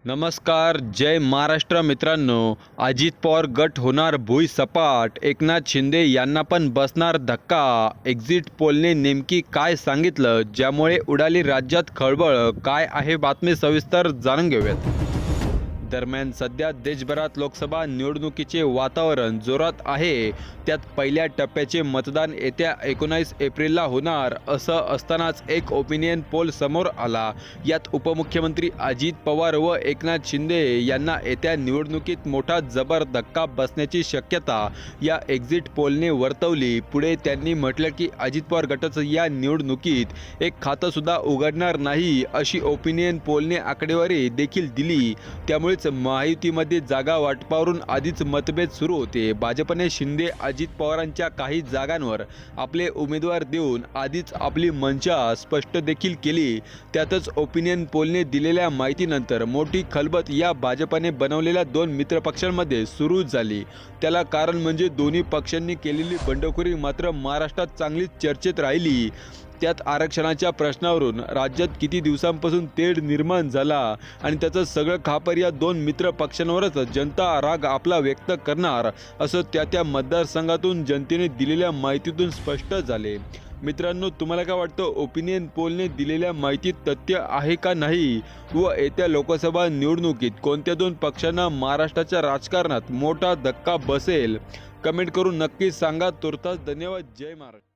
नमस्कार, जय महाराष्ट्र मित्रांनो। अजित पवार गट होणार भुईसपाट, एकनाथ शिंदे यांना पण बसणार धक्का। एक्झिट पोलने नेमकी काय सांगितलं ज्यामुळे उडाली राज्यात खळबळ? काय आहे बातमी, सविस्तर जाणून घेऊयात। दरम्यान सध्या देशभरात लोकसभा निवडणुकीचे वातावरण जोरात आहे। त्यात पहिल्या टप्प्याचे मतदान येत्या 19 एप्रिलला होणार। असं असतानाच एक ओपिनियन पोल समोर आला। यात उपमुख्यमंत्री अजित पवार व एकनाथ शिंदे यांना येत्या निवडणुकीत मोठा जबर धक्का बसण्याची शक्यता या एक्झिट पोलने वर्तवली। पुढे त्यांनी म्हटलं की अजित पवार गटाचं या निवडणुकीत एक खातं सुद्धा उघडणार नाही, अशी ओपिनियन पोलने आकडेवारी देखील दिली। त्यामुळे महायुतीमध्ये जागा वाटपावरून आधीच मतभेद सुरू होते। भाजपने शिंदे अजित पवारांच्या काही जागांवर आपले उमेदवार देऊन आधीच आपली मंशा स्पष्ट देखील केली। त्यातच ओपिनियन पोलने दिलेल्या माहितीनंतर मोठी खलबत या भाजपने बनवलेल्या दोन मित्रपक्षांमध्ये सुरू झाली। त्याला कारण म्हणजे दोन्ही पक्षांनी केलेली बंडखोरी मात्र महाराष्ट्रात चांगलीच चर्चेत राहिली। त्यात आरक्षणाच्या प्रश्नावरून राज्यात किती दिवसांपासून तेढ निर्माण झाला आणि त्याचं सगळं खापर या दोन मित्र पक्षांवरच जनता राग आपला व्यक्त करणार, असं त्या मतदारसंघातून जनतेने दिलेल्या माहितीतून स्पष्ट झाले। मित्रांनो, तुम्हाला काय वाटतं, ओपिनियन पोलने दिलेल्या माहितीत तथ्य आहे का नाही व येत्या लोकसभा निवडणुकीत कोणत्या दोन पक्षांना महाराष्ट्राच्या राजकारणात मोठा धक्का बसेल? कमेंट करून नक्की सांगा। तुर्तास धन्यवाद। जय महाराष्ट्र।